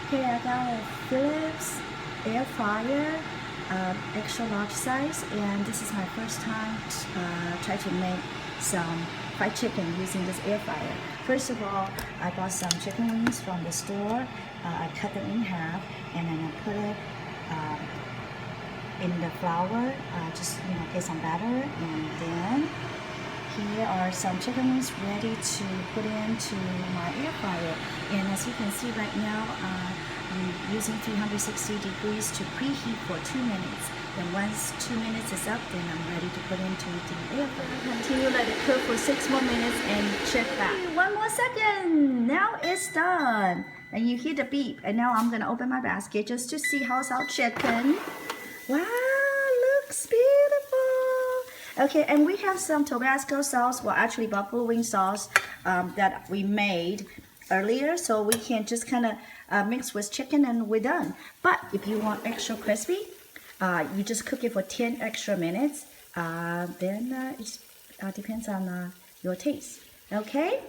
Okay, I got a Philips air fryer, extra large size, and this is my first time try to make some fried chicken using this air fryer. First of all, I bought some chicken wings from the store. I cut them in half, and then I put it in the flour, just get some batter, and then here are some chicken wings ready to put into my air fryer. And as you can see right now, I'm using 360 degrees to preheat for 2 minutes. Then once 2 minutes is up, then I'm ready to put into the air fryer. Continue let it cook for 6 more minutes and check back. 1 more second. Now it's done. And you hear the beep. And now I'm gonna open my basket just to see how's our chicken. Wow, looks beautiful. Okay, and we have some Tabasco sauce, well actually buffalo wing sauce that we made earlier, so we can just kind of mix with chicken and we're done. But if you want extra crispy, you just cook it for 10 extra minutes. Then it depends on your taste. Okay?